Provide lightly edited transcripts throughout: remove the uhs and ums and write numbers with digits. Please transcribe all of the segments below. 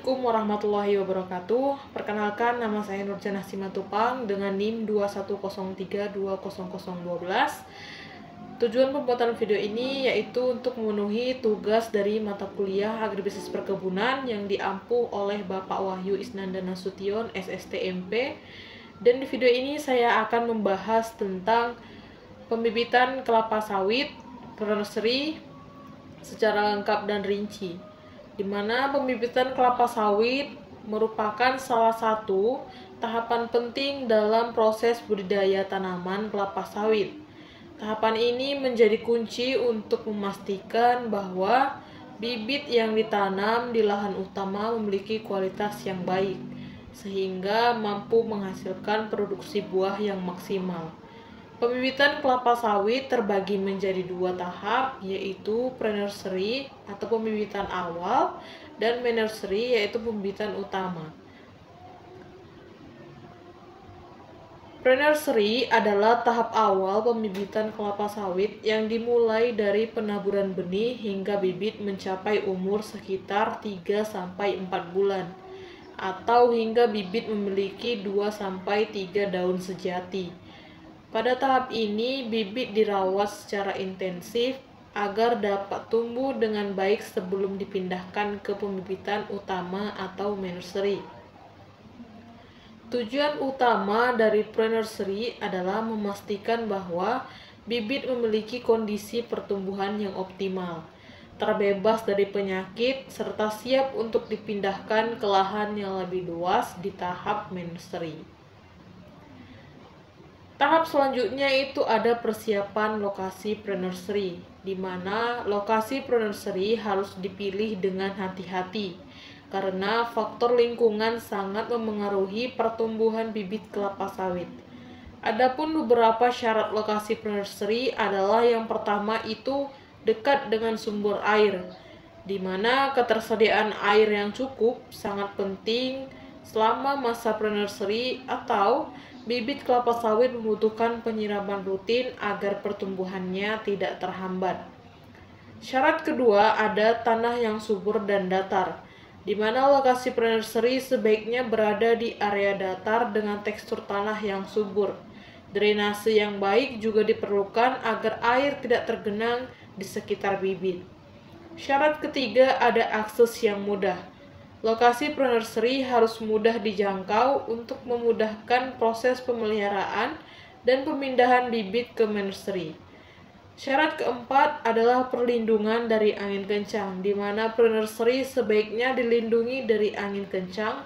Assalamualaikum warahmatullahi wabarakatuh. Perkenalkan, nama saya Nurjana Simatupang dengan NIM 2103200012. Tujuan pembuatan video ini yaitu untuk memenuhi tugas dari mata kuliah Agribisnis Perkebunan yang diampu oleh Bapak Wahyu Isnanda Nasution, SSTMP. Dan di video ini saya akan membahas tentang pembibitan kelapa sawit, nursery, secara lengkap dan rinci, di mana pembibitan kelapa sawit merupakan salah satu tahapan penting dalam proses budidaya tanaman kelapa sawit. Tahapan ini menjadi kunci untuk memastikan bahwa bibit yang ditanam di lahan utama memiliki kualitas yang baik, sehingga mampu menghasilkan produksi buah yang maksimal. Pembibitan kelapa sawit terbagi menjadi dua tahap, yaitu pre-nursery atau pembibitan awal dan main-nursery yaitu pembibitan utama. Pre-nursery adalah tahap awal pembibitan kelapa sawit yang dimulai dari penaburan benih hingga bibit mencapai umur sekitar 3-4 bulan atau hingga bibit memiliki 2-3 daun sejati. Pada tahap ini, bibit dirawat secara intensif agar dapat tumbuh dengan baik sebelum dipindahkan ke pembibitan utama atau main nursery. Tujuan utama dari pre-nursery adalah memastikan bahwa bibit memiliki kondisi pertumbuhan yang optimal, terbebas dari penyakit, serta siap untuk dipindahkan ke lahan yang lebih luas di tahap main nursery. Tahap selanjutnya itu ada persiapan lokasi pre-nursery, di mana lokasi pre-nursery harus dipilih dengan hati-hati karena faktor lingkungan sangat memengaruhi pertumbuhan bibit kelapa sawit. Adapun beberapa syarat lokasi pre-nursery adalah yang pertama itu dekat dengan sumber air, di mana ketersediaan air yang cukup sangat penting selama masa pre-nursery atau bibit kelapa sawit membutuhkan penyiraman rutin agar pertumbuhannya tidak terhambat. Syarat kedua ada tanah yang subur dan datar, di mana lokasi pre-nursery sebaiknya berada di area datar dengan tekstur tanah yang subur. Drainase yang baik juga diperlukan agar air tidak tergenang di sekitar bibit. Syarat ketiga ada akses yang mudah. Lokasi pre-nursery harus mudah dijangkau untuk memudahkan proses pemeliharaan dan pemindahan bibit ke nursery. Syarat keempat adalah perlindungan dari angin kencang, di mana pre-nursery sebaiknya dilindungi dari angin kencang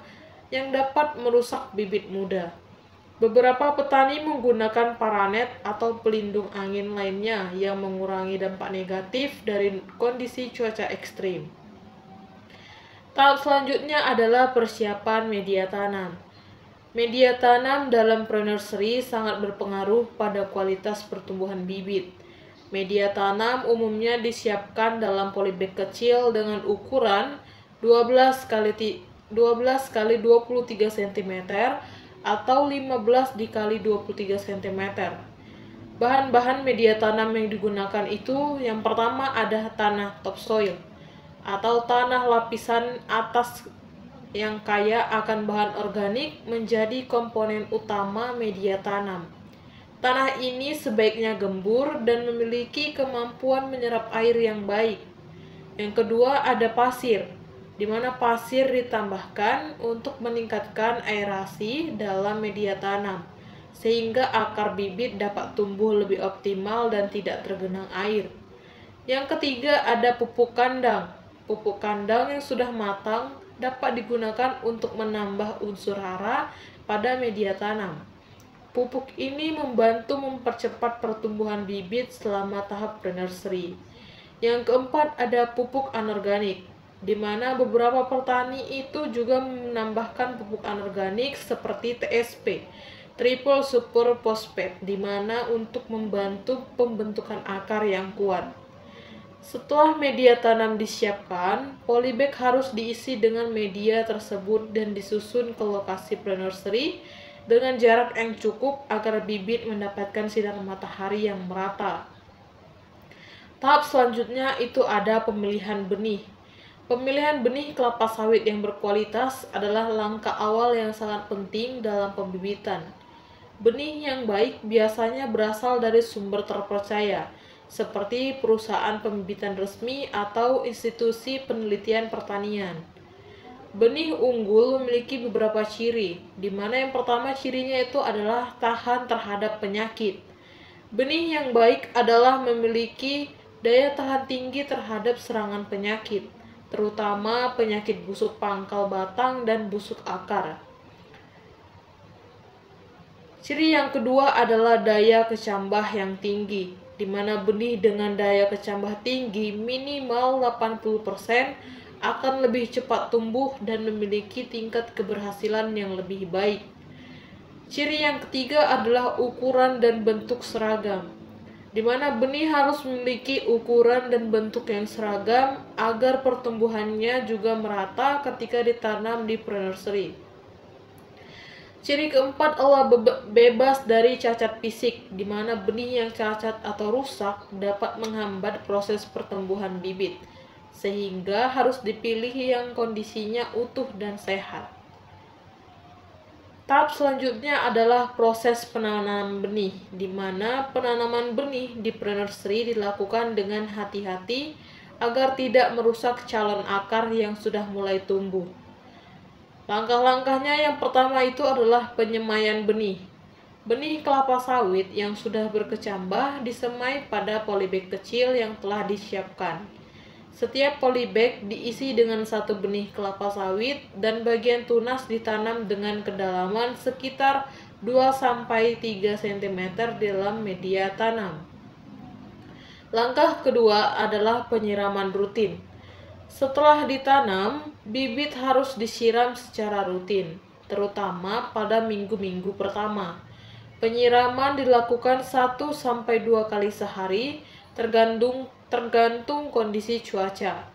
yang dapat merusak bibit muda. Beberapa petani menggunakan paranet atau pelindung angin lainnya yang mengurangi dampak negatif dari kondisi cuaca ekstrim. Tahap selanjutnya adalah persiapan media tanam. Media tanam dalam pre-nursery sangat berpengaruh pada kualitas pertumbuhan bibit. Media tanam umumnya disiapkan dalam polybag kecil dengan ukuran 12 x 23 cm atau 15 x 23 cm. Bahan-bahan media tanam yang digunakan itu yang pertama ada tanah topsoil atau tanah lapisan atas yang kaya akan bahan organik menjadi komponen utama media tanam. Tanah ini sebaiknya gembur dan memiliki kemampuan menyerap air yang baik. Yang kedua ada pasir, di mana pasir ditambahkan untuk meningkatkan aerasi dalam media tanam, sehingga akar bibit dapat tumbuh lebih optimal dan tidak tergenang air. Yang ketiga ada pupuk kandang. Pupuk kandang yang sudah matang dapat digunakan untuk menambah unsur hara pada media tanam. Pupuk ini membantu mempercepat pertumbuhan bibit selama tahap pre-nursery. Yang keempat ada pupuk anorganik, di mana beberapa petani itu juga menambahkan pupuk anorganik seperti TSP, Triple Super Phosphate, di mana untuk membantu pembentukan akar yang kuat. Setelah media tanam disiapkan, polybag harus diisi dengan media tersebut dan disusun ke lokasi pre-nursery dengan jarak yang cukup agar bibit mendapatkan sinar matahari yang merata. Tahap selanjutnya itu ada pemilihan benih. Pemilihan benih kelapa sawit yang berkualitas adalah langkah awal yang sangat penting dalam pembibitan. Benih yang baik biasanya berasal dari sumber terpercaya, seperti perusahaan pembibitan resmi atau institusi penelitian pertanian. Benih unggul memiliki beberapa ciri, di mana yang pertama cirinya itu adalah tahan terhadap penyakit. Benih yang baik adalah memiliki daya tahan tinggi terhadap serangan penyakit, terutama penyakit busuk pangkal batang dan busuk akar. Ciri yang kedua adalah daya kecambah yang tinggi, di mana benih dengan daya kecambah tinggi minimal 80% akan lebih cepat tumbuh dan memiliki tingkat keberhasilan yang lebih baik. Ciri yang ketiga adalah ukuran dan bentuk seragam, di mana benih harus memiliki ukuran dan bentuk yang seragam agar pertumbuhannya juga merata ketika ditanam di pre-nursery. Ciri keempat adalah bebas dari cacat fisik, di mana benih yang cacat atau rusak dapat menghambat proses pertumbuhan bibit, sehingga harus dipilih yang kondisinya utuh dan sehat. Tahap selanjutnya adalah proses penanaman benih, di mana penanaman benih di pre-nursery dilakukan dengan hati-hati agar tidak merusak calon akar yang sudah mulai tumbuh. Langkah-langkahnya yang pertama itu adalah penyemaian benih. Benih kelapa sawit yang sudah berkecambah disemai pada polybag kecil yang telah disiapkan. Setiap polybag diisi dengan satu benih kelapa sawit dan bagian tunas ditanam dengan kedalaman sekitar 2-3 cm dalam media tanam. Langkah kedua adalah penyiraman rutin. Setelah ditanam, bibit harus disiram secara rutin, terutama pada minggu-minggu pertama. Penyiraman dilakukan 1-2 kali sehari, tergantung kondisi cuaca.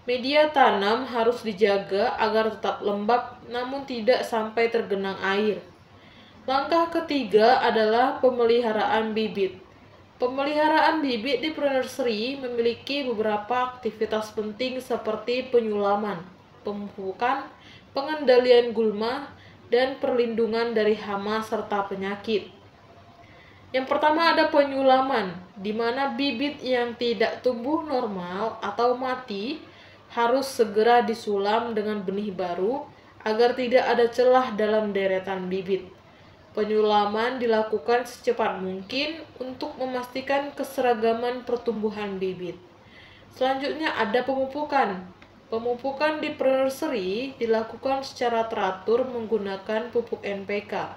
Media tanam harus dijaga agar tetap lembab namun tidak sampai tergenang air. Langkah ketiga adalah pemeliharaan bibit. Pemeliharaan bibit di pre-nursery memiliki beberapa aktivitas penting seperti penyulaman, pemupukan, pengendalian gulma, dan perlindungan dari hama serta penyakit. Yang pertama ada penyulaman, di mana bibit yang tidak tumbuh normal atau mati harus segera disulam dengan benih baru agar tidak ada celah dalam deretan bibit. Penyulaman dilakukan secepat mungkin untuk memastikan keseragaman pertumbuhan bibit. Selanjutnya ada pemupukan. Pemupukan di pre-nursery dilakukan secara teratur menggunakan pupuk NPK.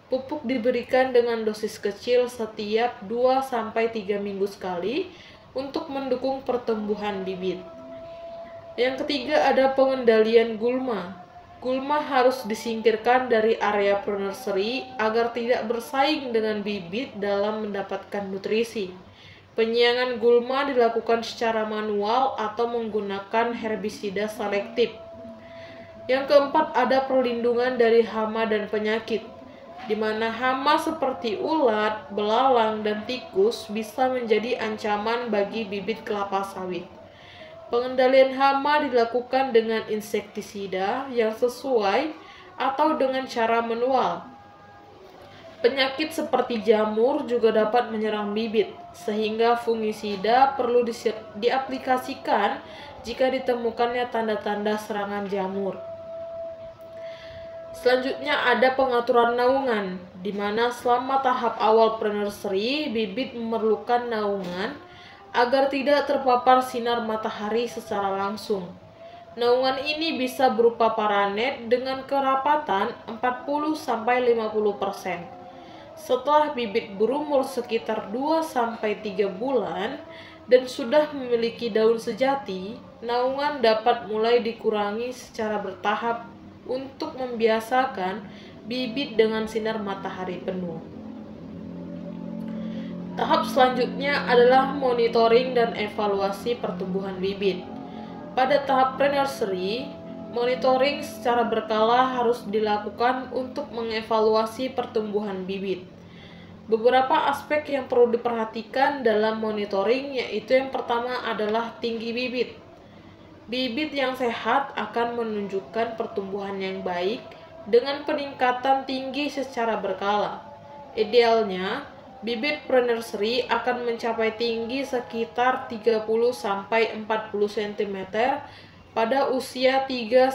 Pupuk diberikan dengan dosis kecil setiap 2-3 minggu sekali untuk mendukung pertumbuhan bibit. Yang ketiga ada pengendalian gulma. Gulma harus disingkirkan dari area pre-nursery agar tidak bersaing dengan bibit dalam mendapatkan nutrisi. Penyiangan gulma dilakukan secara manual atau menggunakan herbisida selektif. Yang keempat ada perlindungan dari hama dan penyakit, di mana hama seperti ulat, belalang, dan tikus bisa menjadi ancaman bagi bibit kelapa sawit. Pengendalian hama dilakukan dengan insektisida yang sesuai atau dengan cara manual. Penyakit seperti jamur juga dapat menyerang bibit, sehingga fungisida perlu diaplikasikan jika ditemukannya tanda-tanda serangan jamur. Selanjutnya ada pengaturan naungan, di mana selama tahap awal pre-nursery, bibit memerlukan naungan agar tidak terpapar sinar matahari secara langsung. Naungan ini bisa berupa paranet dengan kerapatan 40-50%. Setelah bibit berumur sekitar 2-3 bulan dan sudah memiliki daun sejati, naungan dapat mulai dikurangi secara bertahap untuk membiasakan bibit dengan sinar matahari penuh. Tahap selanjutnya adalah monitoring dan evaluasi pertumbuhan bibit. Pada tahap pre-nursery, monitoring secara berkala harus dilakukan untuk mengevaluasi pertumbuhan bibit. Beberapa aspek yang perlu diperhatikan dalam monitoring yaitu yang pertama adalah tinggi bibit. Bibit yang sehat akan menunjukkan pertumbuhan yang baik dengan peningkatan tinggi secara berkala. Idealnya, bibit pre-nursery akan mencapai tinggi sekitar 30-40 cm pada usia 3-4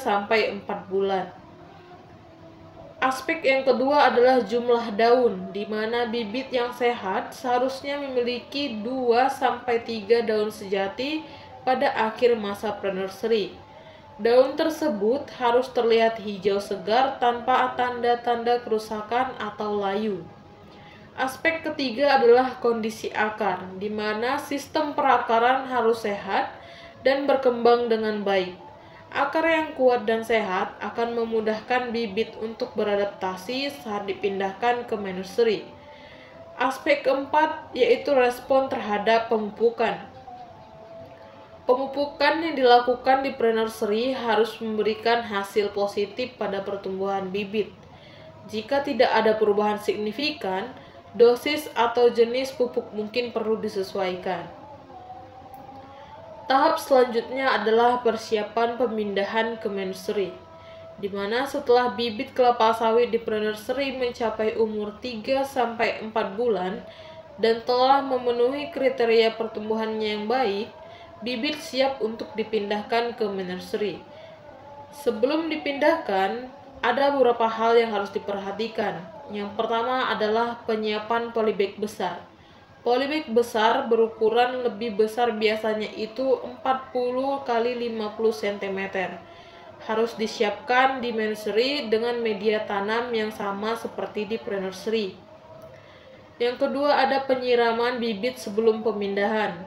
bulan. Aspek yang kedua adalah jumlah daun, di mana bibit yang sehat seharusnya memiliki 2-3 daun sejati pada akhir masa pre-nursery. Daun tersebut harus terlihat hijau segar tanpa tanda-tanda kerusakan atau layu. Aspek ketiga adalah kondisi akar, di mana sistem perakaran harus sehat dan berkembang dengan baik. Akar yang kuat dan sehat akan memudahkan bibit untuk beradaptasi saat dipindahkan ke nursery. Aspek keempat yaitu respon terhadap pemupukan. Pemupukan yang dilakukan di pre-nursery harus memberikan hasil positif pada pertumbuhan bibit. Jika tidak ada perubahan signifikan, dosis atau jenis pupuk mungkin perlu disesuaikan. Tahap selanjutnya adalah persiapan pemindahan ke nursery, di mana setelah bibit kelapa sawit di pre-nursery mencapai umur 3-4 bulan dan telah memenuhi kriteria pertumbuhannya yang baik, bibit siap untuk dipindahkan ke nursery. Sebelum dipindahkan, ada beberapa hal yang harus diperhatikan. Yang pertama adalah penyiapan polybag besar. Polybag besar berukuran lebih besar, biasanya itu 40 x 50 cm. Harus disiapkan di nursery dengan media tanam yang sama seperti di pre-nursery. Yang kedua ada penyiraman bibit sebelum pemindahan.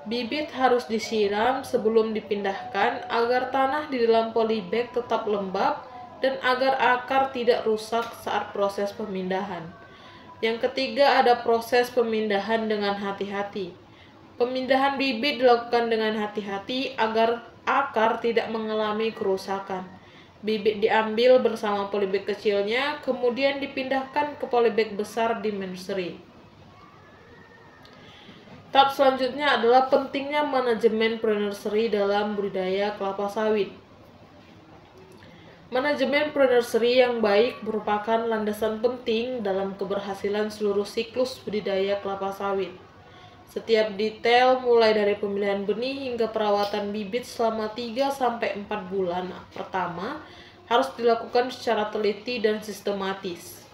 Bibit harus disiram sebelum dipindahkan agar tanah di dalam polybag tetap lembab dan agar akar tidak rusak saat proses pemindahan. Yang ketiga ada proses pemindahan dengan hati-hati. Pemindahan bibit dilakukan dengan hati-hati agar akar tidak mengalami kerusakan. Bibit diambil bersama polybag kecilnya, kemudian dipindahkan ke polybag besar di nursery. Tahap selanjutnya adalah pentingnya manajemen pre-nursery dalam budidaya kelapa sawit. Manajemen pre-nursery yang baik merupakan landasan penting dalam keberhasilan seluruh siklus budidaya kelapa sawit. Setiap detail mulai dari pemilihan benih hingga perawatan bibit selama 3-4 bulan pertama harus dilakukan secara teliti dan sistematis.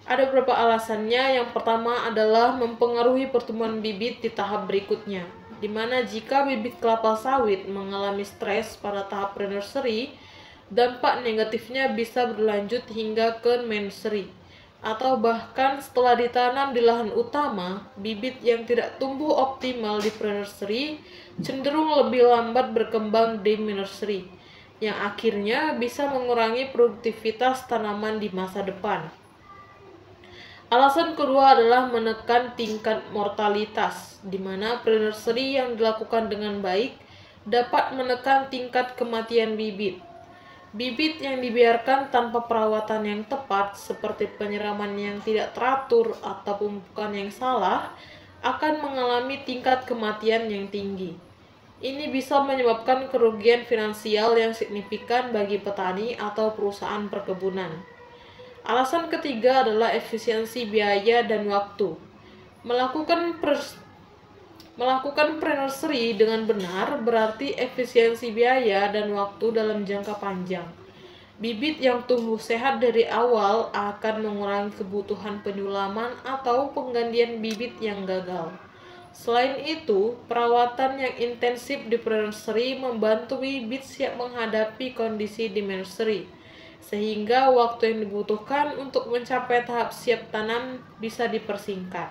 Ada beberapa alasannya. Yang pertama adalah mempengaruhi pertumbuhan bibit di tahap berikutnya, di mana jika bibit kelapa sawit mengalami stres pada tahap pre-nursery, dampak negatifnya bisa berlanjut hingga ke nursery, atau bahkan setelah ditanam di lahan utama, bibit yang tidak tumbuh optimal di pre-nursery cenderung lebih lambat berkembang di nursery, yang akhirnya bisa mengurangi produktivitas tanaman di masa depan. Alasan kedua adalah menekan tingkat mortalitas, di mana pre-nursery yang dilakukan dengan baik dapat menekan tingkat kematian bibit. Bibit yang dibiarkan tanpa perawatan yang tepat, seperti penyiraman yang tidak teratur atau pemupukan yang salah, akan mengalami tingkat kematian yang tinggi. Ini bisa menyebabkan kerugian finansial yang signifikan bagi petani atau perusahaan perkebunan. Alasan ketiga adalah efisiensi biaya dan waktu. Melakukan pre-nursery dengan benar berarti efisiensi biaya dan waktu dalam jangka panjang. Bibit yang tumbuh sehat dari awal akan mengurangi kebutuhan penyulaman atau penggantian bibit yang gagal. Selain itu, perawatan yang intensif di pre-nursery membantu bibit siap menghadapi kondisi di nursery, sehingga waktu yang dibutuhkan untuk mencapai tahap siap tanam bisa dipersingkat.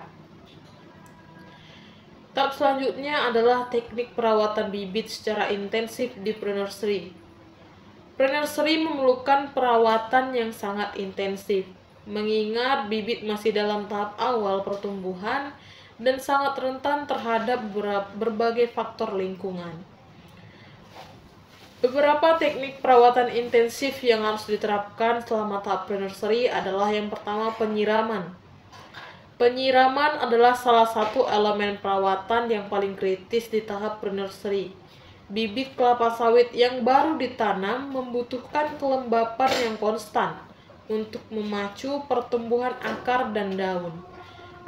Tahap selanjutnya adalah teknik perawatan bibit secara intensif di pre-nursery. Pre-nursery memerlukan perawatan yang sangat intensif, mengingat bibit masih dalam tahap awal pertumbuhan dan sangat rentan terhadap berbagai faktor lingkungan. Beberapa teknik perawatan intensif yang harus diterapkan selama tahap pre-nursery adalah yang pertama penyiraman. Penyiraman adalah salah satu elemen perawatan yang paling kritis di tahap pre-nursery. Bibit kelapa sawit yang baru ditanam membutuhkan kelembapan yang konstan untuk memacu pertumbuhan akar dan daun.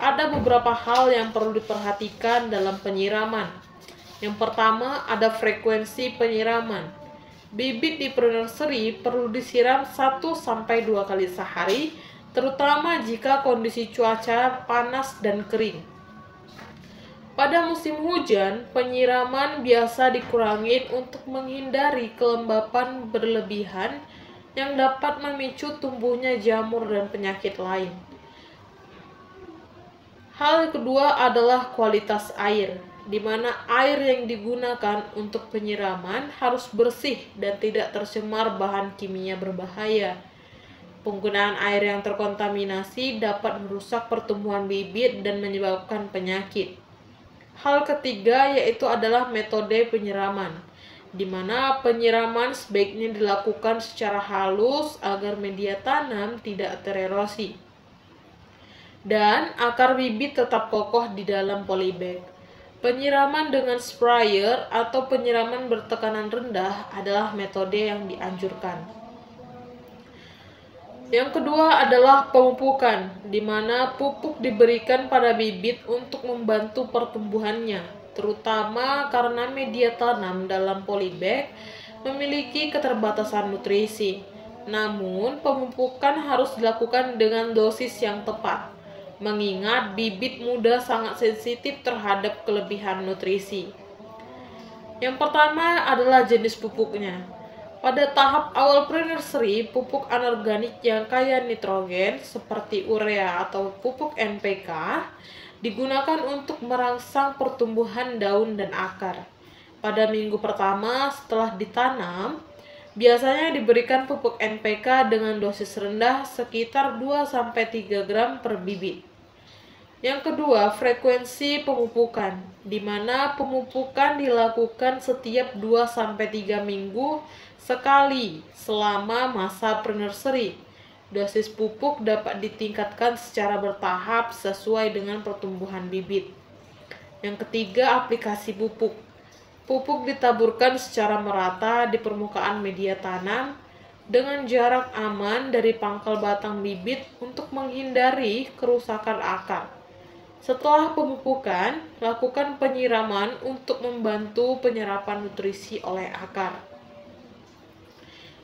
Ada beberapa hal yang perlu diperhatikan dalam penyiraman. Yang pertama, ada frekuensi penyiraman. Bibit di pre-nursery perlu disiram 1-2 kali sehari, terutama jika kondisi cuaca panas dan kering. Pada musim hujan, penyiraman biasa dikurangi untuk menghindari kelembapan berlebihan yang dapat memicu tumbuhnya jamur dan penyakit lain. Hal kedua adalah kualitas air, di mana air yang digunakan untuk penyiraman harus bersih dan tidak tercemar bahan kimia berbahaya. Penggunaan air yang terkontaminasi dapat merusak pertumbuhan bibit dan menyebabkan penyakit. Hal ketiga yaitu adalah metode penyiraman, di mana penyiraman sebaiknya dilakukan secara halus agar media tanam tidak tererosi dan akar bibit tetap kokoh di dalam polybag. Penyiraman dengan sprayer atau penyiraman bertekanan rendah adalah metode yang dianjurkan. Yang kedua adalah pemupukan, di mana pupuk diberikan pada bibit untuk membantu pertumbuhannya, terutama karena media tanam dalam polybag memiliki keterbatasan nutrisi. Namun, pemupukan harus dilakukan dengan dosis yang tepat, mengingat bibit muda sangat sensitif terhadap kelebihan nutrisi. Yang pertama adalah jenis pupuknya. Pada tahap awal pre-nursery, pupuk anorganik yang kaya nitrogen seperti urea atau pupuk NPK digunakan untuk merangsang pertumbuhan daun dan akar. Pada minggu pertama setelah ditanam, biasanya diberikan pupuk NPK dengan dosis rendah sekitar 2-3 gram per bibit. Yang kedua, frekuensi pemupukan, di mana pemupukan dilakukan setiap 2-3 minggu sekali selama masa pre-nursery. Dosis pupuk dapat ditingkatkan secara bertahap sesuai dengan pertumbuhan bibit. Yang ketiga, aplikasi pupuk. Pupuk ditaburkan secara merata di permukaan media tanam dengan jarak aman dari pangkal batang bibit untuk menghindari kerusakan akar. Setelah pemupukan, lakukan penyiraman untuk membantu penyerapan nutrisi oleh akar.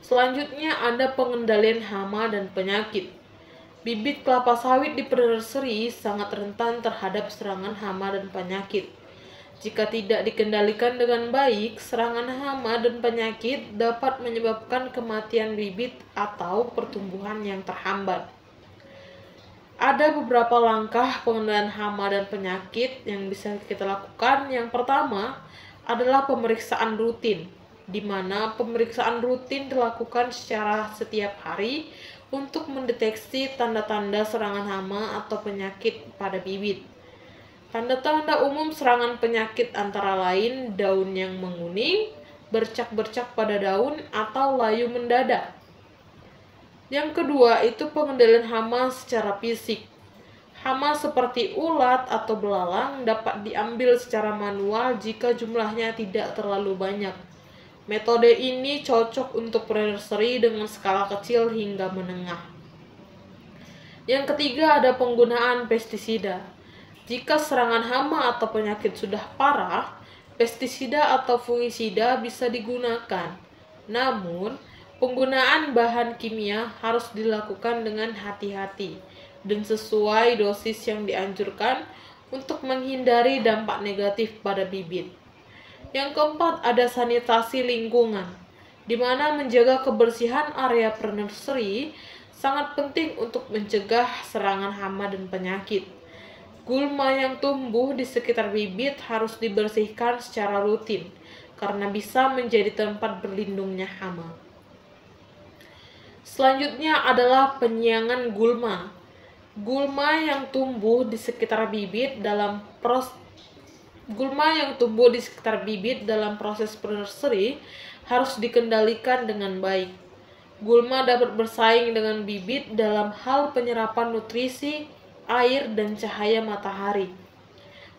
Selanjutnya ada pengendalian hama dan penyakit. Bibit kelapa sawit di pre-nursery sangat rentan terhadap serangan hama dan penyakit. Jika tidak dikendalikan dengan baik, serangan hama dan penyakit dapat menyebabkan kematian bibit atau pertumbuhan yang terhambat. Ada beberapa langkah pengendalian hama dan penyakit yang bisa kita lakukan. Yang pertama adalah pemeriksaan rutin, di mana pemeriksaan rutin dilakukan secara setiap hari untuk mendeteksi tanda-tanda serangan hama atau penyakit pada bibit. Tanda-tanda umum serangan penyakit antara lain daun yang menguning, bercak-bercak pada daun, atau layu mendadak. Yang kedua itu pengendalian hama secara fisik. Hama seperti ulat atau belalang dapat diambil secara manual jika jumlahnya tidak terlalu banyak. Metode ini cocok untuk pre-nursery dengan skala kecil hingga menengah. Yang ketiga ada penggunaan pestisida. Jika serangan hama atau penyakit sudah parah, pestisida atau fungisida bisa digunakan. Namun, penggunaan bahan kimia harus dilakukan dengan hati-hati dan sesuai dosis yang dianjurkan untuk menghindari dampak negatif pada bibit. Yang keempat ada sanitasi lingkungan, di mana menjaga kebersihan area pre-nursery sangat penting untuk mencegah serangan hama dan penyakit. Gulma yang tumbuh di sekitar bibit harus dibersihkan secara rutin, karena bisa menjadi tempat berlindungnya hama. Selanjutnya adalah penyiangan gulma. Gulma yang tumbuh di sekitar bibit dalam proses pre-nursery harus dikendalikan dengan baik. Gulma dapat bersaing dengan bibit dalam hal penyerapan nutrisi, air, dan cahaya matahari.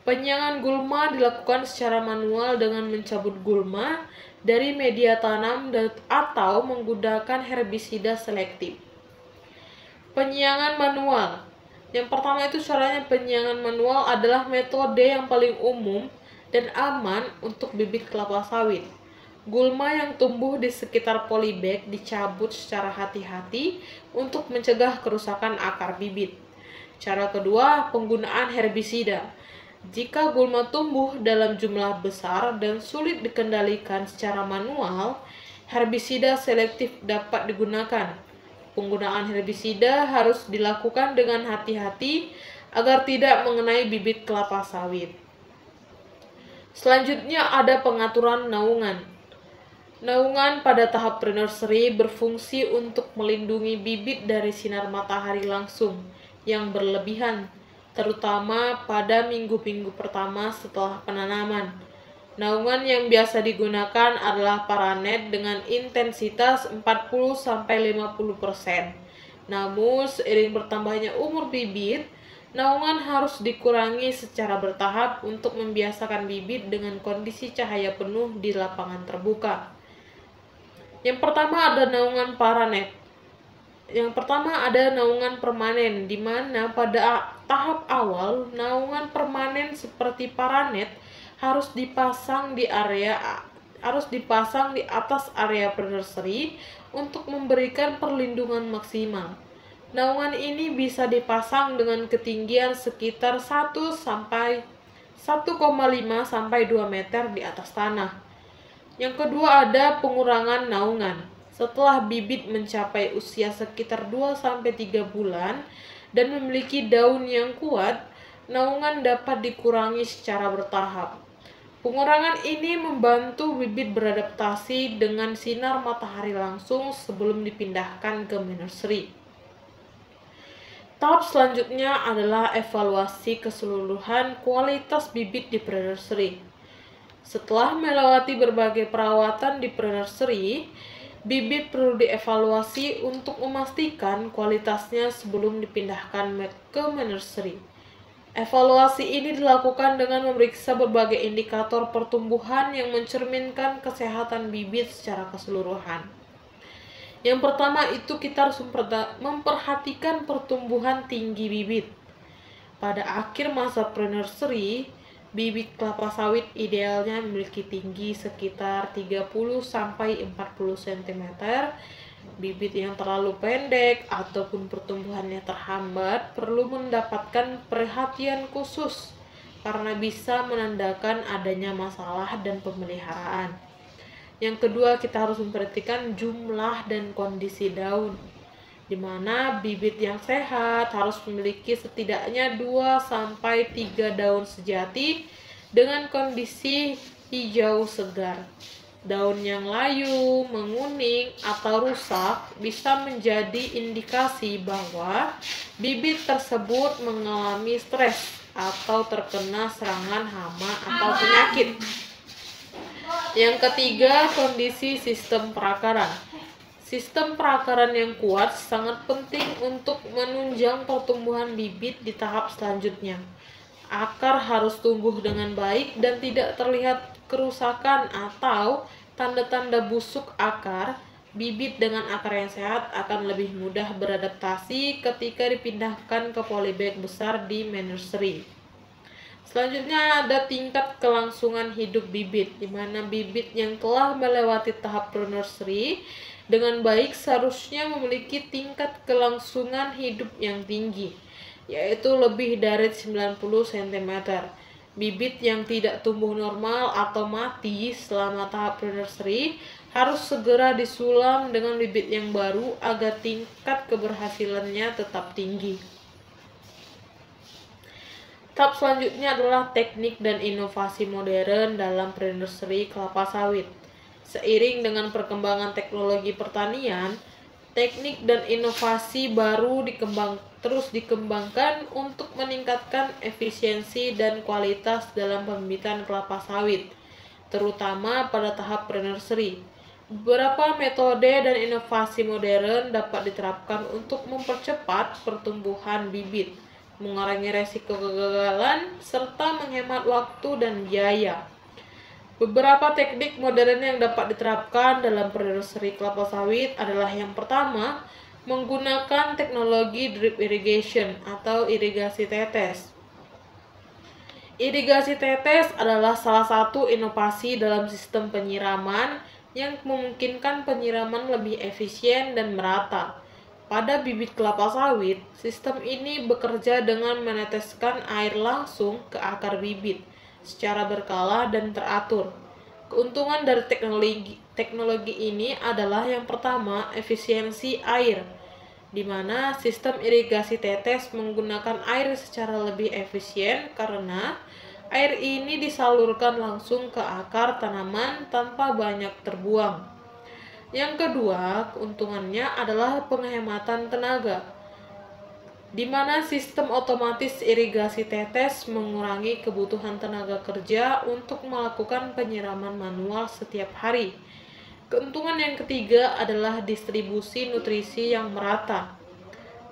Penyiangan gulma dilakukan secara manual dengan mencabut gulma dari media tanam atau menggunakan herbisida selektif. Penyiangan manual. Yang pertama itu caranya penyiangan manual adalah metode yang paling umum dan aman untuk bibit kelapa sawit. Gulma yang tumbuh di sekitar polybag dicabut secara hati-hati untuk mencegah kerusakan akar bibit. Cara kedua, penggunaan herbisida. Jika gulma tumbuh dalam jumlah besar dan sulit dikendalikan secara manual, herbisida selektif dapat digunakan. Penggunaan herbisida harus dilakukan dengan hati-hati agar tidak mengenai bibit kelapa sawit. Selanjutnya ada pengaturan naungan. Naungan pada tahap pre-nursery berfungsi untuk melindungi bibit dari sinar matahari langsung yang berlebihan, terutama pada minggu-minggu pertama setelah penanaman. Naungan yang biasa digunakan adalah paranet dengan intensitas 40-50%. Namun, seiring bertambahnya umur bibit, naungan harus dikurangi secara bertahap untuk membiasakan bibit dengan kondisi cahaya penuh di lapangan terbuka. Yang pertama ada naungan paranet. Yang pertama ada naungan permanen, di mana pada tahap awal naungan permanen seperti paranet harus dipasang di atas area pre-nursery untuk memberikan perlindungan maksimal. Naungan ini bisa dipasang dengan ketinggian sekitar 1,5 sampai 2 meter di atas tanah. Yang kedua ada pengurangan naungan. Setelah bibit mencapai usia sekitar 2-3 bulan dan memiliki daun yang kuat, naungan dapat dikurangi secara bertahap. Pengurangan ini membantu bibit beradaptasi dengan sinar matahari langsung sebelum dipindahkan ke nursery. Tahap selanjutnya adalah evaluasi keseluruhan kualitas bibit di pre-nursery. Setelah melewati berbagai perawatan di pre-nursery, bibit perlu dievaluasi untuk memastikan kualitasnya sebelum dipindahkan ke nursery. Evaluasi ini dilakukan dengan memeriksa berbagai indikator pertumbuhan yang mencerminkan kesehatan bibit secara keseluruhan. Yang pertama itu kita harus memperhatikan pertumbuhan tinggi bibit. Pada akhir masa pre-nursery, bibit kelapa sawit idealnya memiliki tinggi sekitar 30-40 cm. Bibit yang terlalu pendek ataupun pertumbuhannya terhambat perlu mendapatkan perhatian khusus karena bisa menandakan adanya masalah dan pemeliharaan. Yang kedua, kita harus memperhatikan jumlah dan kondisi daun, di mana bibit yang sehat harus memiliki setidaknya 2-3 daun sejati dengan kondisi hijau segar. Daun yang layu, menguning, atau rusak bisa menjadi indikasi bahwa bibit tersebut mengalami stres atau terkena serangan hama atau penyakit. Yang ketiga, kondisi sistem perakaran. Sistem perakaran yang kuat sangat penting untuk menunjang pertumbuhan bibit di tahap selanjutnya. Akar harus tumbuh dengan baik dan tidak terlihat kerusakan atau tanda-tanda busuk akar. Bibit dengan akar yang sehat akan lebih mudah beradaptasi ketika dipindahkan ke polybag besar di nursery. Selanjutnya ada tingkat kelangsungan hidup bibit, di mana bibit yang telah melewati tahap pre-nursery dengan baik seharusnya memiliki tingkat kelangsungan hidup yang tinggi, yaitu lebih dari 90 cm. Bibit yang tidak tumbuh normal atau mati selama tahap pre-nursery harus segera disulam dengan bibit yang baru agar tingkat keberhasilannya tetap tinggi. Tahap selanjutnya adalah teknik dan inovasi modern dalam pre-nursery kelapa sawit. Seiring dengan perkembangan teknologi pertanian, teknik dan inovasi baru terus dikembangkan untuk meningkatkan efisiensi dan kualitas dalam pembibitan kelapa sawit, terutama pada tahap pre-nursery. Beberapa metode dan inovasi modern dapat diterapkan untuk mempercepat pertumbuhan bibit. mengurangi resiko kegagalan, serta menghemat waktu dan biaya. Beberapa teknik modern yang dapat diterapkan dalam penursery kelapa sawit adalah yang pertama, menggunakan teknologi drip irrigation atau irigasi tetes. Irigasi tetes adalah salah satu inovasi dalam sistem penyiraman yang memungkinkan penyiraman lebih efisien dan merata. Pada bibit kelapa sawit, sistem ini bekerja dengan meneteskan air langsung ke akar bibit secara berkala dan teratur. Keuntungan dari teknologi ini adalah yang pertama, efisiensi air, di mana sistem irigasi tetes menggunakan air secara lebih efisien karena air ini disalurkan langsung ke akar tanaman tanpa banyak terbuang. Yang kedua, keuntungannya adalah penghematan tenaga, di mana sistem otomatis irigasi tetes mengurangi kebutuhan tenaga kerja untuk melakukan penyiraman manual setiap hari. Keuntungan yang ketiga adalah distribusi nutrisi yang merata,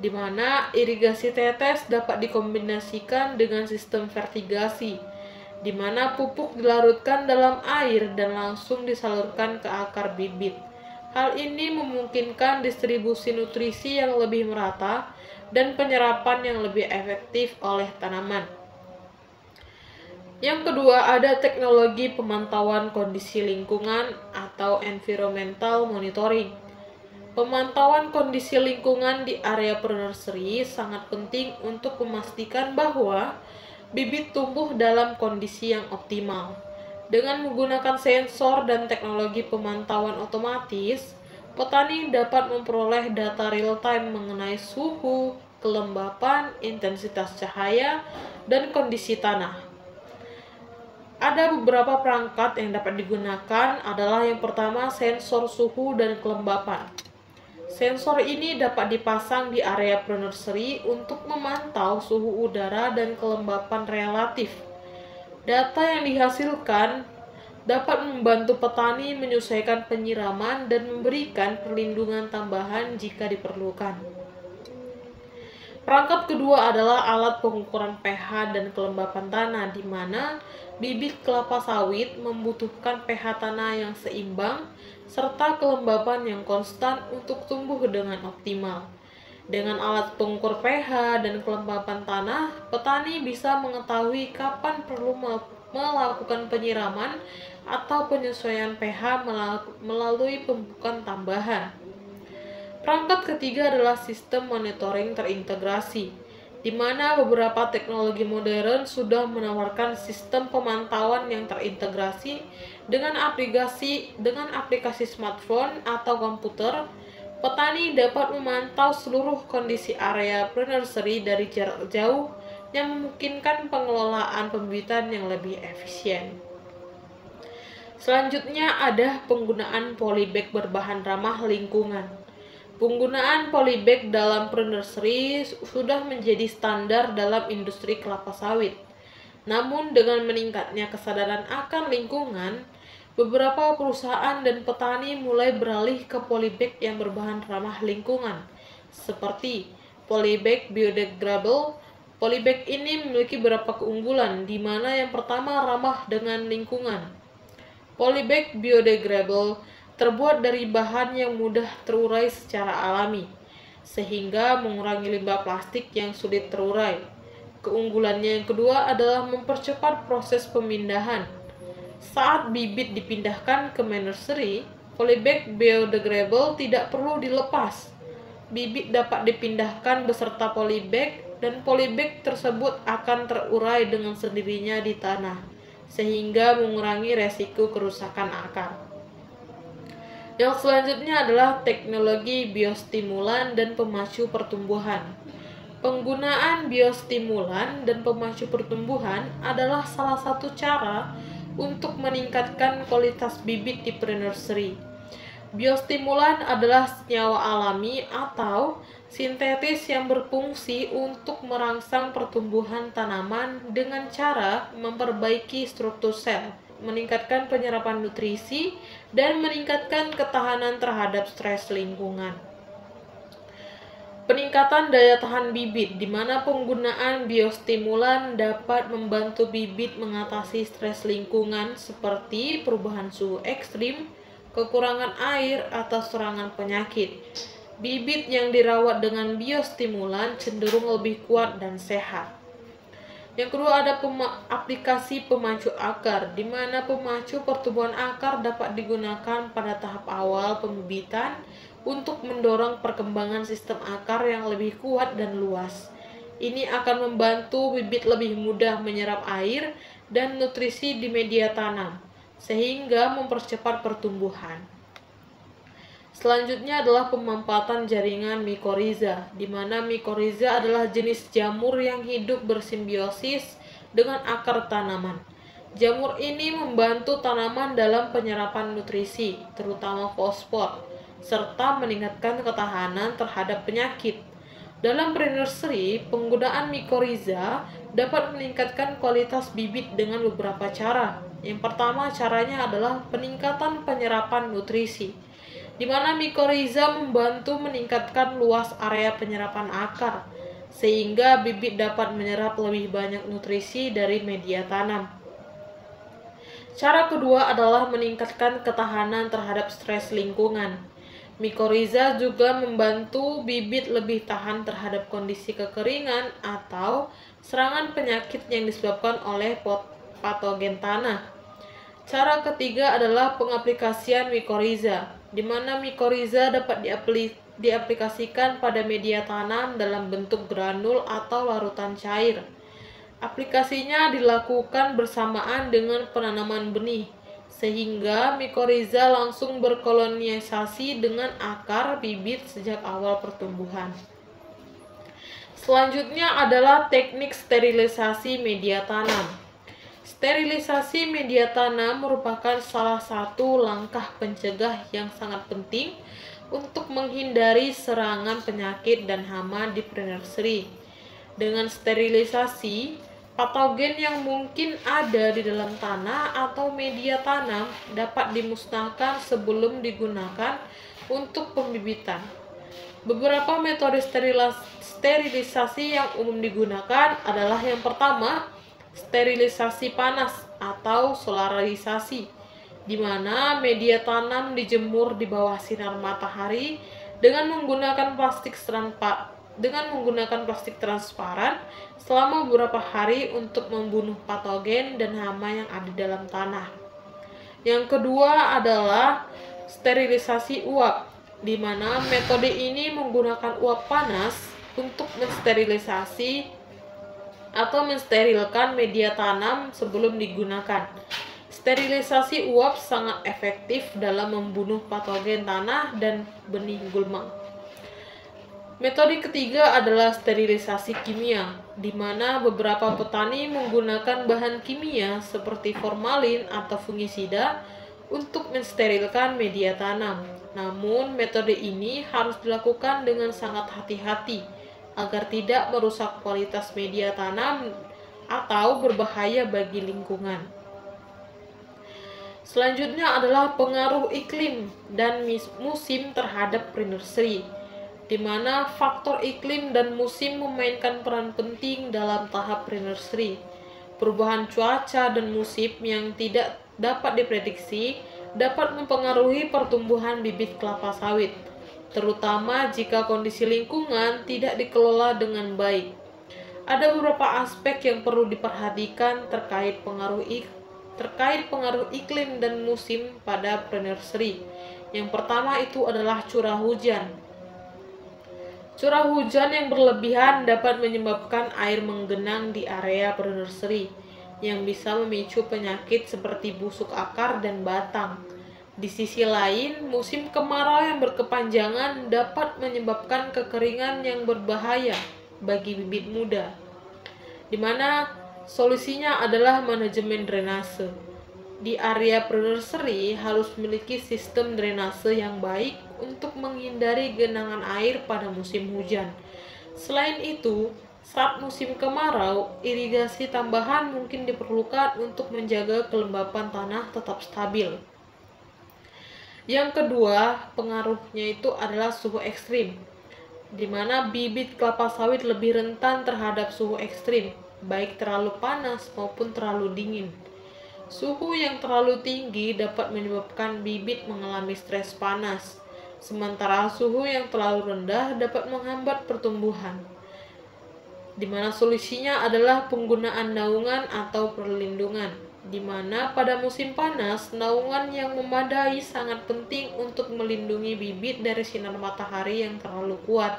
di mana irigasi tetes dapat dikombinasikan dengan sistem vertigasi, di mana pupuk dilarutkan dalam air dan langsung disalurkan ke akar bibit. Hal ini memungkinkan distribusi nutrisi yang lebih merata dan penyerapan yang lebih efektif oleh tanaman. Yang kedua, ada teknologi pemantauan kondisi lingkungan atau environmental monitoring. Pemantauan kondisi lingkungan di area pre-nursery sangat penting untuk memastikan bahwa bibit tumbuh dalam kondisi yang optimal. Dengan menggunakan sensor dan teknologi pemantauan otomatis, petani dapat memperoleh data real-time mengenai suhu, kelembapan, intensitas cahaya, dan kondisi tanah. Ada beberapa perangkat yang dapat digunakan adalah yang pertama, sensor suhu dan kelembapan. Sensor ini dapat dipasang di area pre-nursery untuk memantau suhu udara dan kelembapan relatif. Data yang dihasilkan dapat membantu petani menyesuaikan penyiraman dan memberikan perlindungan tambahan jika diperlukan. Perangkat kedua adalah alat pengukuran pH dan kelembapan tanah, di mana bibit kelapa sawit membutuhkan pH tanah yang seimbang serta kelembapan yang konstan untuk tumbuh dengan optimal. Dengan alat pengukur pH dan kelembapan tanah, petani bisa mengetahui kapan perlu melakukan penyiraman atau penyesuaian pH melalui pemupukan tambahan. Perangkat ketiga adalah sistem monitoring terintegrasi, di mana beberapa teknologi modern sudah menawarkan sistem pemantauan yang terintegrasi dengan aplikasi smartphone atau komputer. Petani dapat memantau seluruh kondisi area pre-nursery dari jarak jauh yang memungkinkan pengelolaan pembibitan yang lebih efisien. Selanjutnya ada penggunaan polybag berbahan ramah lingkungan. Penggunaan polybag dalam pre-nursery sudah menjadi standar dalam industri kelapa sawit. Namun dengan meningkatnya kesadaran akan lingkungan, beberapa perusahaan dan petani mulai beralih ke polybag yang berbahan ramah lingkungan, seperti polybag biodegradable. Polybag ini memiliki beberapa keunggulan, di mana yang pertama ramah dengan lingkungan. Polybag biodegradable terbuat dari bahan yang mudah terurai secara alami, sehingga mengurangi limbah plastik yang sulit terurai. Keunggulannya yang kedua adalah mempercepat proses pemindahan. Saat bibit dipindahkan ke nursery, polybag biodegradable tidak perlu dilepas. Bibit dapat dipindahkan beserta polybag dan polybag tersebut akan terurai dengan sendirinya di tanah, sehingga mengurangi resiko kerusakan akar. Yang selanjutnya adalah teknologi biostimulan dan pemacu pertumbuhan. Penggunaan biostimulan dan pemacu pertumbuhan adalah salah satu cara untuk meningkatkan kualitas bibit di pre-nursery. Biostimulan adalah senyawa alami atau sintetis yang berfungsi untuk merangsang pertumbuhan tanaman dengan cara memperbaiki struktur sel, meningkatkan penyerapan nutrisi, dan meningkatkan ketahanan terhadap stres lingkungan. Peningkatan daya tahan bibit, di mana penggunaan biostimulan dapat membantu bibit mengatasi stres lingkungan seperti perubahan suhu ekstrim, kekurangan air, atau serangan penyakit. Bibit yang dirawat dengan biostimulan cenderung lebih kuat dan sehat. Yang kedua ada aplikasi pemacu akar, di mana pemacu pertumbuhan akar dapat digunakan pada tahap awal pembibitan untuk mendorong perkembangan sistem akar yang lebih kuat dan luas. Ini akan membantu bibit lebih mudah menyerap air dan nutrisi di media tanam, sehingga mempercepat pertumbuhan. Selanjutnya adalah pemanfaatan jaringan mikoriza, di mana mikoriza adalah jenis jamur yang hidup bersimbiosis dengan akar tanaman. Jamur ini membantu tanaman dalam penyerapan nutrisi, terutama fosfor, serta meningkatkan ketahanan terhadap penyakit. Dalam pre-nursery, penggunaan mikoriza dapat meningkatkan kualitas bibit dengan beberapa cara. Yang pertama caranya adalah peningkatan penyerapan nutrisi, di mana mikoriza membantu meningkatkan luas area penyerapan akar, sehingga bibit dapat menyerap lebih banyak nutrisi dari media tanam. Cara kedua adalah meningkatkan ketahanan terhadap stres lingkungan. Mikoriza juga membantu bibit lebih tahan terhadap kondisi kekeringan atau serangan penyakit yang disebabkan oleh patogen tanah. Cara ketiga adalah pengaplikasian mikoriza, di mana mikoriza dapat diaplikasikan pada media tanam dalam bentuk granul atau larutan cair. Aplikasinya dilakukan bersamaan dengan penanaman benih, sehingga mikoriza langsung berkolonisasi dengan akar bibit sejak awal pertumbuhan. Selanjutnya adalah teknik sterilisasi media tanam. Sterilisasi media tanam merupakan salah satu langkah pencegah yang sangat penting untuk menghindari serangan penyakit dan hama di pre-nursery. Dengan sterilisasi, patogen yang mungkin ada di dalam tanah atau media tanam dapat dimusnahkan sebelum digunakan untuk pembibitan. Beberapa metode sterilisasi yang umum digunakan adalah yang pertama, sterilisasi panas atau solarisasi, di mana media tanam dijemur di bawah sinar matahari dengan menggunakan plastik transparan selama beberapa hari untuk membunuh patogen dan hama yang ada dalam tanah. Yang kedua adalah sterilisasi uap, di mana metode ini menggunakan uap panas untuk mensterilisasi atau mensterilkan media tanam sebelum digunakan. Sterilisasi uap sangat efektif dalam membunuh patogen tanah dan benih gulma. Metode ketiga adalah sterilisasi kimia, di mana beberapa petani menggunakan bahan kimia seperti formalin atau fungisida untuk mensterilkan media tanam. Namun, metode ini harus dilakukan dengan sangat hati-hati agar tidak merusak kualitas media tanam atau berbahaya bagi lingkungan. Selanjutnya adalah pengaruh iklim dan musim terhadap pre-nursery, di mana faktor iklim dan musim memainkan peran penting dalam tahap pre-nursery. Perubahan cuaca dan musim yang tidak dapat diprediksi dapat mempengaruhi pertumbuhan bibit kelapa sawit, terutama jika kondisi lingkungan tidak dikelola dengan baik. Ada beberapa aspek yang perlu diperhatikan terkait pengaruh iklim dan musim pada pre-nursery. Yang pertama itu adalah curah hujan. Curah hujan yang berlebihan dapat menyebabkan air menggenang di area pre-nursery, yang bisa memicu penyakit seperti busuk akar dan batang. Di sisi lain, musim kemarau yang berkepanjangan dapat menyebabkan kekeringan yang berbahaya bagi bibit muda, di mana solusinya adalah manajemen drainase. Di area pre-nursery harus memiliki sistem drainase yang baik untuk menghindari genangan air pada musim hujan. Selain itu, saat musim kemarau, irigasi tambahan mungkin diperlukan untuk menjaga kelembapan tanah tetap stabil. Yang kedua, pengaruhnya itu adalah suhu ekstrim. di mana bibit kelapa sawit lebih rentan terhadap suhu ekstrim, baik terlalu panas maupun terlalu dingin. Suhu yang terlalu tinggi dapat menyebabkan bibit mengalami stres panas, sementara suhu yang terlalu rendah dapat menghambat pertumbuhan, di mana solusinya adalah penggunaan naungan atau perlindungan, di mana pada musim panas, naungan yang memadai sangat penting untuk melindungi bibit dari sinar matahari yang terlalu kuat.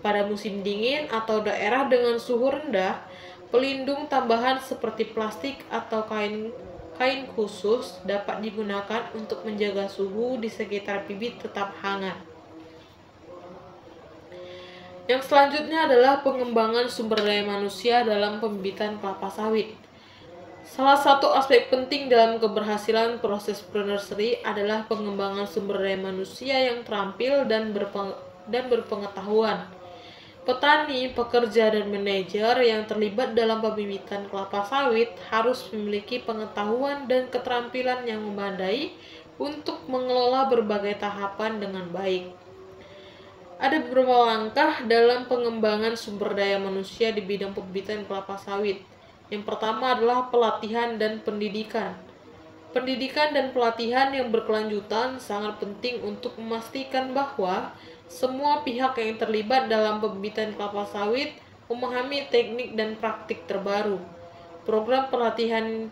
Pada musim dingin atau daerah dengan suhu rendah, pelindung tambahan seperti plastik atau kain khusus dapat digunakan untuk menjaga suhu di sekitar bibit tetap hangat. Yang selanjutnya adalah pengembangan sumber daya manusia dalam pembibitan kelapa sawit. Salah satu aspek penting dalam keberhasilan proses pre-nursery adalah pengembangan sumber daya manusia yang terampil dan berpengetahuan. Petani, pekerja, dan manajer yang terlibat dalam pembibitan kelapa sawit harus memiliki pengetahuan dan keterampilan yang memadai untuk mengelola berbagai tahapan dengan baik. Ada beberapa langkah dalam pengembangan sumber daya manusia di bidang pembibitan kelapa sawit. Yang pertama adalah pelatihan dan pendidikan. Pendidikan dan pelatihan yang berkelanjutan sangat penting untuk memastikan bahwa semua pihak yang terlibat dalam pembibitan kelapa sawit memahami teknik dan praktik terbaru. Program pelatihan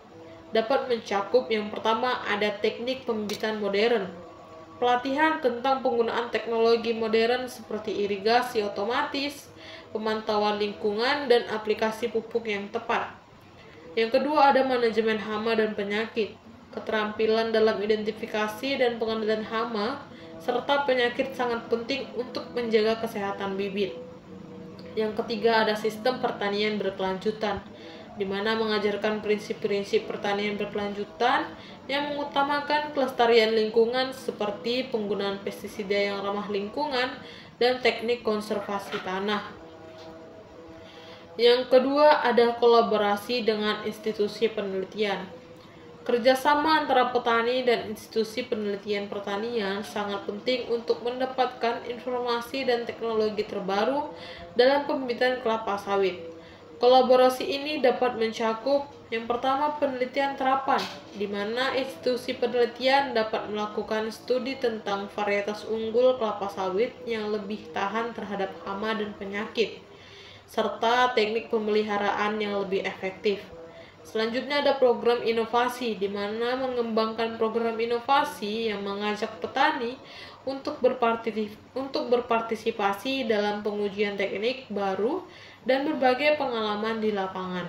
dapat mencakup yang pertama ada teknik pembibitan modern. Pelatihan tentang penggunaan teknologi modern seperti irigasi otomatis, pemantauan lingkungan, dan aplikasi pupuk yang tepat. Yang kedua ada manajemen hama dan penyakit. Keterampilan dalam identifikasi dan pengendalian hama serta penyakit sangat penting untuk menjaga kesehatan bibit. Yang ketiga ada sistem pertanian berkelanjutan, di mana mengajarkan prinsip-prinsip pertanian berkelanjutan yang mengutamakan kelestarian lingkungan seperti penggunaan pestisida yang ramah lingkungan dan teknik konservasi tanah. Yang kedua ada kolaborasi dengan institusi penelitian. Kerjasama antara petani dan institusi penelitian pertanian sangat penting untuk mendapatkan informasi dan teknologi terbaru dalam pembibitan kelapa sawit. Kolaborasi ini dapat mencakup yang pertama penelitian terapan, di mana institusi penelitian dapat melakukan studi tentang varietas unggul kelapa sawit yang lebih tahan terhadap hama dan penyakit, serta teknik pemeliharaan yang lebih efektif. Selanjutnya ada program inovasi, di mana mengembangkan program inovasi yang mengajak petani untuk berpartisipasi dalam pengujian teknik baru dan berbagai pengalaman di lapangan.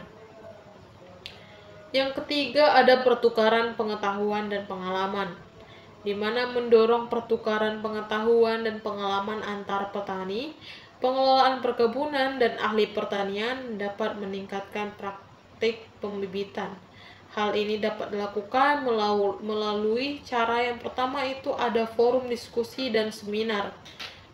Yang ketiga ada pertukaran pengetahuan dan pengalaman, di mana mendorong pertukaran pengetahuan dan pengalaman antar petani, pengelolaan perkebunan, dan ahli pertanian dapat meningkatkan praktik pembibitan. Hal ini dapat dilakukan melalui cara yang pertama itu ada forum diskusi dan seminar.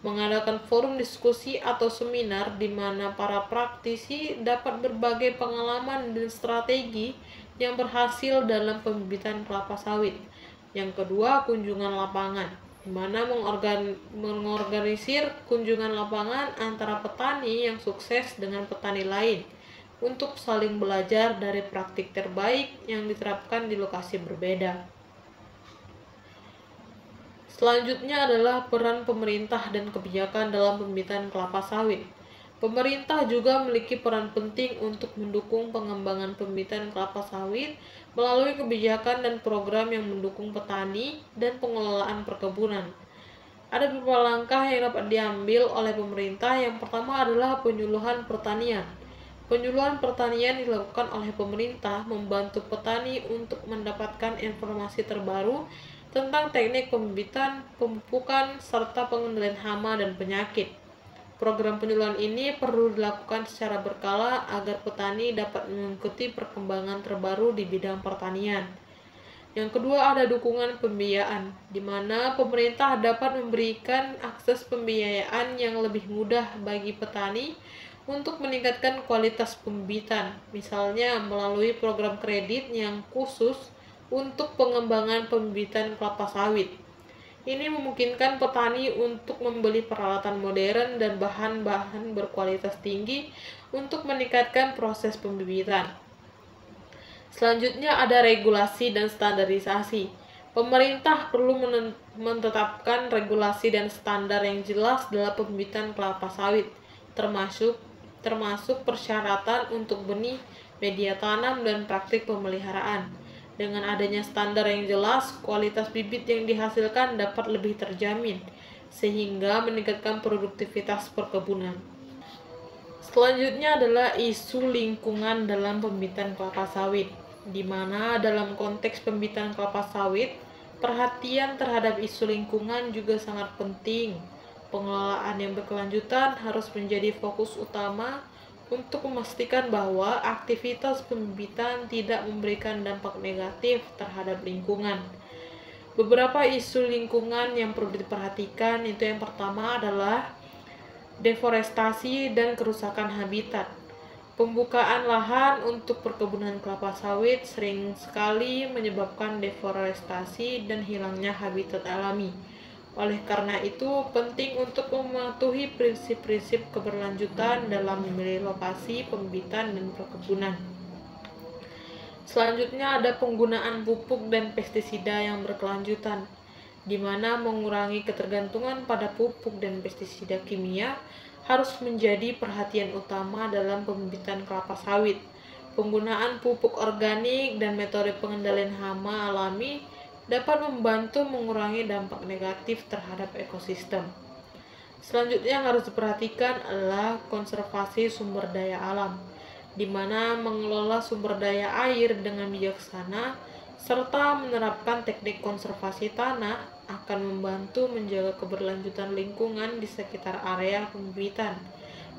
Mengadakan forum diskusi atau seminar di mana para praktisi dapat berbagi pengalaman dan strategi yang berhasil dalam pembibitan kelapa sawit. Yang kedua, kunjungan lapangan, di mana mengorganisir kunjungan lapangan antara petani yang sukses dengan petani lain untuk saling belajar dari praktik terbaik yang diterapkan di lokasi berbeda. Selanjutnya adalah peran pemerintah dan kebijakan dalam pembibitan kelapa sawit. Pemerintah juga memiliki peran penting untuk mendukung pengembangan pembibitan kelapa sawit melalui kebijakan dan program yang mendukung petani dan pengelolaan perkebunan. Ada beberapa langkah yang dapat diambil oleh pemerintah. Yang pertama adalah penyuluhan pertanian. Penyuluhan pertanian dilakukan oleh pemerintah membantu petani untuk mendapatkan informasi terbaru tentang teknik pembibitan, pemupukan, serta pengendalian hama dan penyakit. Program penyuluhan ini perlu dilakukan secara berkala agar petani dapat mengikuti perkembangan terbaru di bidang pertanian. Yang kedua ada dukungan pembiayaan, di mana pemerintah dapat memberikan akses pembiayaan yang lebih mudah bagi petani untuk meningkatkan kualitas pembibitan, misalnya melalui program kredit yang khusus untuk pengembangan pembibitan kelapa sawit. Ini memungkinkan petani untuk membeli peralatan modern dan bahan-bahan berkualitas tinggi untuk meningkatkan proses pembibitan. Selanjutnya ada regulasi dan standarisasi. Pemerintah perlu menetapkan regulasi dan standar yang jelas dalam pembibitan kelapa sawit, termasuk persyaratan untuk benih, media tanam, dan praktik pemeliharaan. Dengan adanya standar yang jelas, kualitas bibit yang dihasilkan dapat lebih terjamin, sehingga meningkatkan produktivitas perkebunan. Selanjutnya adalah isu lingkungan dalam pembibitan kelapa sawit, di mana dalam konteks pembibitan kelapa sawit, perhatian terhadap isu lingkungan juga sangat penting. Pengelolaan yang berkelanjutan harus menjadi fokus utama untuk memastikan bahwa aktivitas pembibitan tidak memberikan dampak negatif terhadap lingkungan. Beberapa isu lingkungan yang perlu diperhatikan itu yang pertama adalah deforestasi dan kerusakan habitat. Pembukaan lahan untuk perkebunan kelapa sawit sering sekali menyebabkan deforestasi dan hilangnya habitat alami. Oleh karena itu, penting untuk mematuhi prinsip-prinsip keberlanjutan dalam memilih lokasi pembibitan dan perkebunan. Selanjutnya ada penggunaan pupuk dan pestisida yang berkelanjutan, di mana mengurangi ketergantungan pada pupuk dan pestisida kimia harus menjadi perhatian utama dalam pembibitan kelapa sawit. Penggunaan pupuk organik dan metode pengendalian hama alami dapat membantu mengurangi dampak negatif terhadap ekosistem. Selanjutnya yang harus diperhatikan adalah konservasi sumber daya alam, di mana mengelola sumber daya air dengan bijaksana serta menerapkan teknik konservasi tanah akan membantu menjaga keberlanjutan lingkungan di sekitar area pembibitan.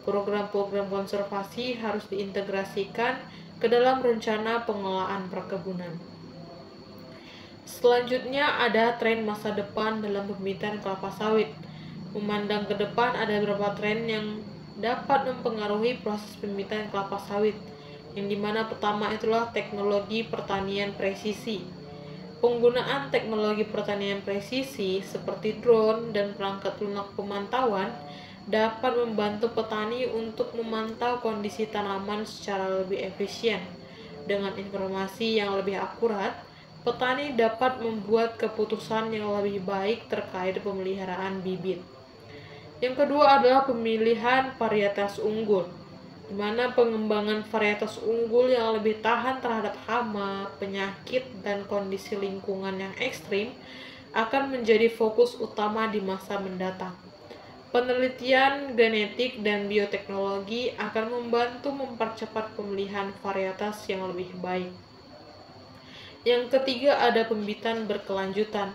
Program-program konservasi harus diintegrasikan ke dalam rencana pengelolaan perkebunan. Selanjutnya ada tren masa depan dalam pembibitan kelapa sawit. Memandang ke depan ada beberapa tren yang dapat mempengaruhi proses pembibitan kelapa sawit, yang dimana pertama itulah teknologi pertanian presisi. Penggunaan teknologi pertanian presisi seperti drone dan perangkat lunak pemantauan dapat membantu petani untuk memantau kondisi tanaman secara lebih efisien. Dengan informasi yang lebih akurat, petani dapat membuat keputusan yang lebih baik terkait pemeliharaan bibit. Yang kedua adalah pemilihan varietas unggul, di mana pengembangan varietas unggul yang lebih tahan terhadap hama, penyakit, dan kondisi lingkungan yang ekstrim akan menjadi fokus utama di masa mendatang. Penelitian genetik dan bioteknologi akan membantu mempercepat pemilihan varietas yang lebih baik. Yang ketiga ada pembibitan berkelanjutan,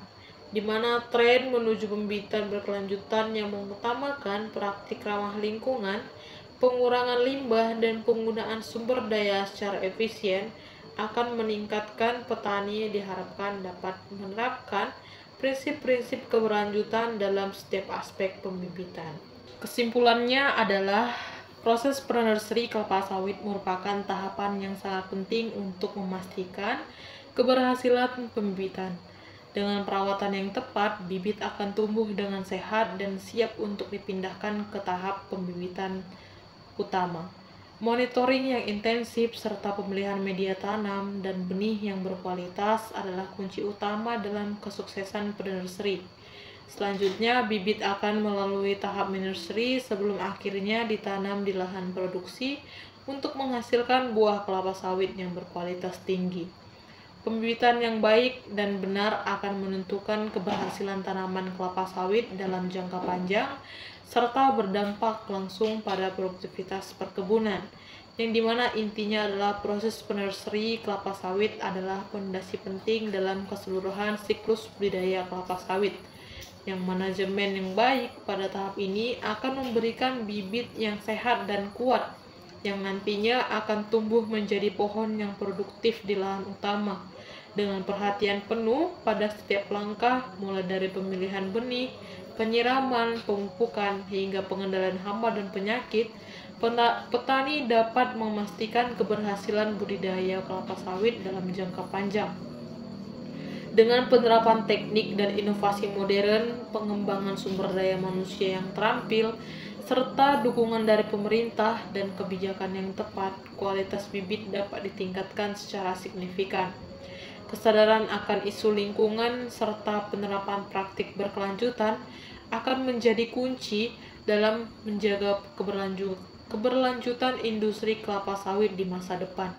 di mana tren menuju pembibitan berkelanjutan yang mengutamakan praktik ramah lingkungan, pengurangan limbah, dan penggunaan sumber daya secara efisien akan meningkatkan petani diharapkan dapat menerapkan prinsip-prinsip keberlanjutan dalam setiap aspek pembibitan. Kesimpulannya adalah proses pre-nursery kelapa sawit merupakan tahapan yang sangat penting untuk memastikan keberhasilan pembibitan. Dengan perawatan yang tepat, bibit akan tumbuh dengan sehat dan siap untuk dipindahkan ke tahap pembibitan utama. Monitoring yang intensif serta pemilihan media tanam dan benih yang berkualitas adalah kunci utama dalam kesuksesan pre-nursery. Selanjutnya, bibit akan melalui tahap nursery sebelum akhirnya ditanam di lahan produksi untuk menghasilkan buah kelapa sawit yang berkualitas tinggi. Pembibitan yang baik dan benar akan menentukan keberhasilan tanaman kelapa sawit dalam jangka panjang, serta berdampak langsung pada produktivitas perkebunan, yang dimana intinya adalah proses nursery kelapa sawit adalah fondasi penting dalam keseluruhan siklus budidaya kelapa sawit, yang manajemen yang baik pada tahap ini akan memberikan bibit yang sehat dan kuat, yang nantinya akan tumbuh menjadi pohon yang produktif di lahan utama. Dengan perhatian penuh pada setiap langkah, mulai dari pemilihan benih, penyiraman, pemupukan, hingga pengendalian hama dan penyakit, petani dapat memastikan keberhasilan budidaya kelapa sawit dalam jangka panjang. Dengan penerapan teknik dan inovasi modern, pengembangan sumber daya manusia yang terampil, serta dukungan dari pemerintah dan kebijakan yang tepat, kualitas bibit dapat ditingkatkan secara signifikan. Kesadaran akan isu lingkungan serta penerapan praktik berkelanjutan akan menjadi kunci dalam menjaga keberlanjutan industri kelapa sawit di masa depan.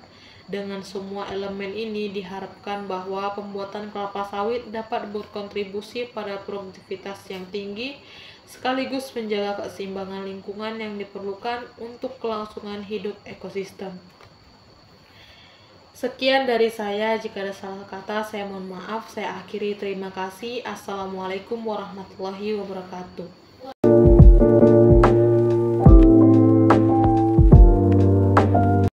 Dengan semua elemen ini diharapkan bahwa pembuatan kelapa sawit dapat berkontribusi pada produktivitas yang tinggi sekaligus menjaga keseimbangan lingkungan yang diperlukan untuk kelangsungan hidup ekosistem. Sekian dari saya, jika ada salah kata saya mohon maaf, saya akhiri, terima kasih. Assalamualaikum warahmatullahi wabarakatuh.